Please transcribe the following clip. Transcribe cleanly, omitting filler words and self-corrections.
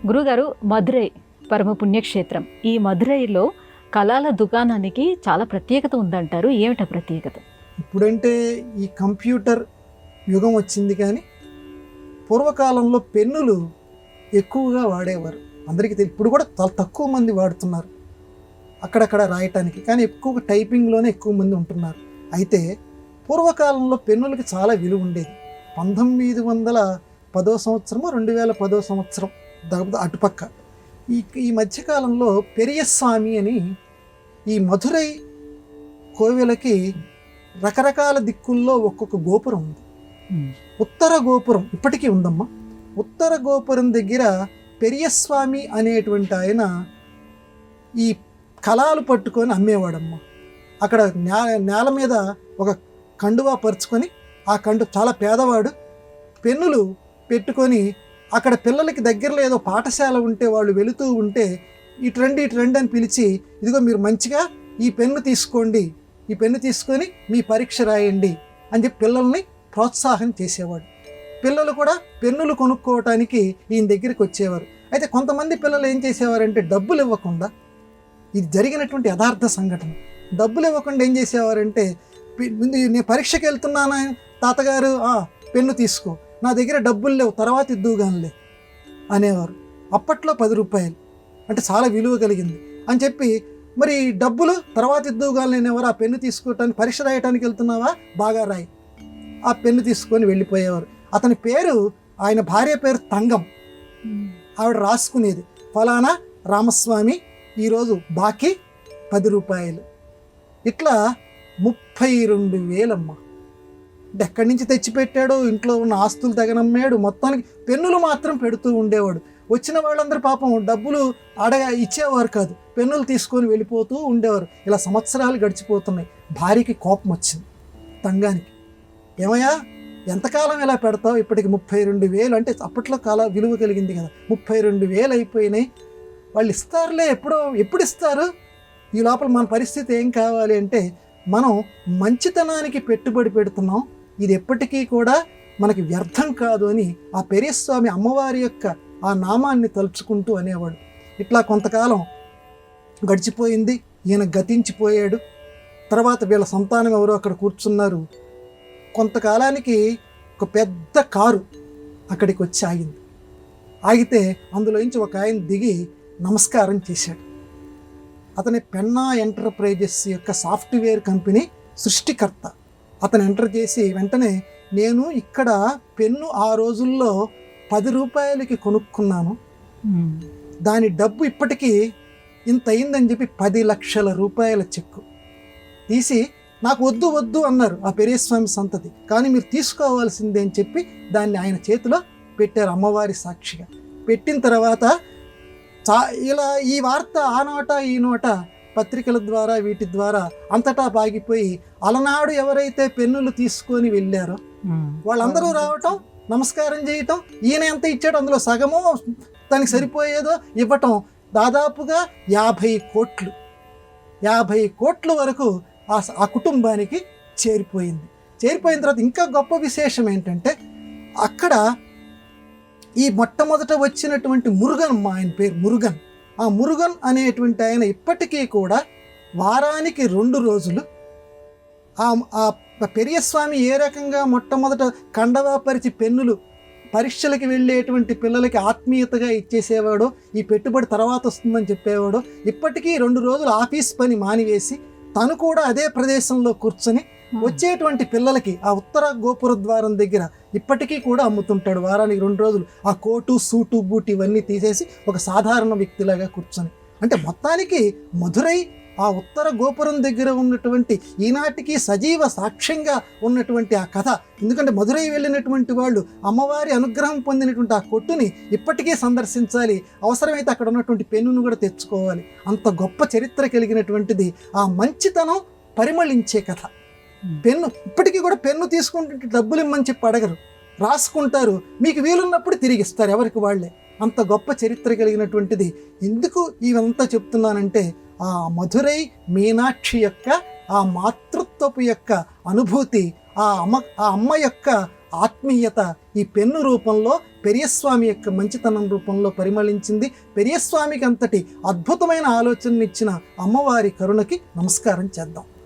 గురుగారు, మధురై పరమ పుణ్యక్షేత్రం. ఈ మధురైలో కళల దుకాణానికి చాలా ప్రత్యేకత ఉందంటారు. ఏమిట ప్రత్యేకత? ఇప్పుడంటే ఈ కంప్యూటర్ యుగం వచ్చింది, కానీ పూర్వకాలంలో పెన్నులు ఎక్కువగా వాడేవారు. అందరికీ ఇప్పుడు కూడా చాలా తక్కువ మంది వాడుతున్నారు అక్కడక్కడ రాయటానికి, కానీ ఎక్కువ టైపింగ్లోనే ఎక్కువ మంది ఉంటున్నారు. అయితే పూర్వకాలంలో పెన్నులకి చాలా విలువ ఉండేది. 1910 సంవత్సరము 2010 సంవత్సరం అటుపక్క ఈ మధ్యకాలంలో పెరియస్వామి అని ఈ మధురై కోవెలకి రకరకాల దిక్కుల్లో ఒక్కొక్క గోపురం ఉంది. ఉత్తర గోపురం ఇప్పటికీ ఉందమ్మా. ఉత్తర గోపురం దగ్గర పెరియస్వామి అనేటువంటి ఆయన ఈ కళాలు పట్టుకొని అమ్మేవాడమ్మా. అక్కడ నేల మీద ఒక కండువా పరుచుకొని, ఆ చాలా పేదవాడు, పెన్నులు పెట్టుకొని అక్కడ పిల్లలకి దగ్గరలో ఏదో పాఠశాల ఉంటే వాళ్ళు వెళుతూ ఉంటే ఇటు రండి అని పిలిచి, ఇదిగో మీరు మంచిగా ఈ పెన్ను తీసుకోండి, ఈ పెన్ను తీసుకొని మీ పరీక్ష రాయండి అని చెప్పి పిల్లల్ని ప్రోత్సాహం చేసేవాడు. పిల్లలు కూడా పెన్నులు కొనుక్కోవటానికి ఈయన దగ్గరికి వచ్చేవారు. అయితే కొంతమంది పిల్లలు ఏం చేసేవారంటే డబ్బులు ఇవ్వకుండా, ఇది జరిగినటువంటి యథార్థ సంఘటన, డబ్బులు ఇవ్వకుండా ఏం చేసేవారంటే, ముందు నేను పరీక్షకి వెళ్తున్నాను తాతగారు, పెన్ను తీసుకో, నా దగ్గర డబ్బులు లేవు, తర్వాత ఇద్దువుగానిలే అనేవారు. అప్పట్లో 10 రూపాయలు అంటే చాలా విలువ కలిగింది అని చెప్పి, మరి డబ్బులు తర్వాత ఇద్దువుగాని అనేవారు. ఆ పెన్ను తీసుకోవటానికి, పరీక్ష రాయటానికి వెళ్తున్నావా, బాగా రాయి, ఆ పెన్ను తీసుకొని వెళ్ళిపోయేవారు. అతని పేరు, ఆయన భార్య పేరు తంగం. ఆవిడ రాసుకునేది, ఫలానా రామస్వామి ఈరోజు బాకీ 10 రూపాయలు. ఇట్లా 32,000 అమ్మ. అంటే ఎక్కడి నుంచి తెచ్చిపెట్టాడో, ఇంట్లో ఉన్న ఆస్తులు తెగనమ్మాడు, మొత్తానికి పెన్నులు మాత్రం పెడుతూ ఉండేవాడు. వచ్చిన వాళ్ళందరూ పాపం డబ్బులు ఇచ్చేవారు కాదు, పెన్నులు తీసుకొని వెళ్ళిపోతూ ఉండేవారు. ఇలా సంవత్సరాలు గడిచిపోతున్నాయి. భార్యకి కోపం వచ్చింది తంగానికి. ఏమయ్యా, ఎంతకాలం ఇలా పెడతావు, ఇప్పటికి 32,000 అంటే అప్పట్లో విలువ కలిగింది కదా, 32,000 అయిపోయినాయి, వాళ్ళు ఇస్తారులే, ఎప్పుడు ఇస్తారు, ఈ లోపల మన పరిస్థితి ఏం కావాలి అంటే, మనం మంచితనానికి పెట్టుబడి పెడుతున్నాం, ఇది ఎప్పటికీ కూడా మనకి వ్యర్థం కాదు అని ఆ పెరియస్వామి అమ్మవారి యొక్క ఆ నామాన్ని తలుచుకుంటూ అనేవాడు. ఇట్లా కొంతకాలం గడిచిపోయింది, ఈయన గతించిపోయాడు. తర్వాత వీళ్ళ సంతానం ఎవరో అక్కడ కూర్చున్నారు. కొంతకాలానికి ఒక పెద్ద కారు అక్కడికి వచ్చి ఆగింది. ఆగితే అందులోంచి ఒక ఆయన దిగి నమస్కారం చేశాడు. అతని పెన్నా ఎంటర్ప్రైజెస్ యొక్క సాఫ్ట్వేర్ కంపెనీ సృష్టికర్త. అతను ఎంటర్ చేసి వెంటనే, నేను ఇక్కడ పెన్ను ఆ రోజుల్లో 10 రూపాయలకి కొనుక్కున్నాను, దాని డబ్బు ఇప్పటికీ ఇంత అయిందని చెప్పి 10 లక్షల రూపాయల చెక్కు తీసి, నాకు వద్దు అన్నారు ఆ పెరియస్వామి సంతతి, కానీ మీరు తీసుకోవాల్సిందే అని చెప్పి దాన్ని ఆయన చేతిలో పెట్టారు అమ్మవారి సాక్షిగా. పెట్టిన తర్వాత ఇలా ఈ వార్త ఆ నోట ఈ నోట పత్రికల ద్వారా వీటి ద్వారా అంతటా బాగిపోయి, అలనాడు ఎవరైతే పెన్నులు తీసుకొని వెళ్ళారో వాళ్ళందరూ రావటం, నమస్కారం చేయటం, ఈయన ఎంత ఇచ్చాడో అందులో సగమో దానికి సరిపోయేదో ఇవ్వటం, దాదాపుగా 50 కోట్లు వరకు ఆ కుటుంబానికి చేరిపోయింది. చేరిపోయిన తర్వాత ఇంకా గొప్ప విశేషం ఏంటంటే, అక్కడ ఈ మొట్టమొదట వచ్చినటువంటి మురుగన్, ఆయన పేరు మురుగన్, ఆ మురుగన్ అనేటువంటి ఆయన ఇప్పటికీ కూడా వారానికి 2 రోజులు ఆ పెరియస్వామి ఏ రకంగా మొట్టమొదట కండవాపరిచి పెన్నులు పరీక్షలకి వెళ్ళేటువంటి పిల్లలకి ఆత్మీయతగా ఇచ్చేసేవాడో, ఈ పెట్టుబడి తర్వాత వస్తుందని చెప్పేవాడో, ఇప్పటికీ 2 రోజులు ఆఫీస్ పని మానివేసి తను కూడా అదే ప్రదేశంలో కూర్చొని వచ్చేటువంటి పిల్లలకి ఆ ఉత్తర గోపుర ద్వారం దగ్గర ఇప్పటికీ కూడా అమ్ముతుంటాడు. వారానికి 2 రోజులు ఆ కోటు సూటు బూట్ ఇవన్నీ తీసేసి ఒక సాధారణ వ్యక్తిలాగా కూర్చొని. అంటే మొత్తానికి మధురై ఆ ఉత్తర గోపురం దగ్గర ఉన్నటువంటి ఈనాటికి సజీవ సాక్ష్యంగా ఉన్నటువంటి ఆ కథ. ఎందుకంటే మధురై వెళ్ళినటువంటి వాళ్ళు అమ్మవారి అనుగ్రహం పొందినటువంటి ఆ కొట్టుని ఇప్పటికీ సందర్శించాలి, అవసరమైతే అక్కడ ఉన్నటువంటి పెన్నును కూడా తెచ్చుకోవాలి. అంత గొప్ప చరిత్ర కలిగినటువంటిది ఆ మంచితనం పరిమళించే కథ. పెన్ను ఇప్పటికీ కూడా పెన్ను తీసుకుంటుంటే డబ్బులు ఇమ్మని చెప్పి అడగరు, రాసుకుంటారు, మీకు వీలున్నప్పుడు తిరిగి ఇస్తారు ఎవరికి వాళ్ళే. అంత గొప్ప చరిత్ర కలిగినటువంటిది. ఎందుకు ఇవంతా చెప్తున్నానంటే, ఆ మధురై మీనాక్షి యొక్క ఆ మాతృత్వపు యొక్క అనుభూతి, ఆ అమ్మ యొక్క ఆత్మీయత ఈ పెన్ను రూపంలో పెరియస్వామి యొక్క మంచితనం రూపంలో పరిమళించింది. పెరియస్వామికి అంతటి అద్భుతమైన ఆలోచనలు ఇచ్చిన అమ్మవారి కరుణకి నమస్కారం చేద్దాం.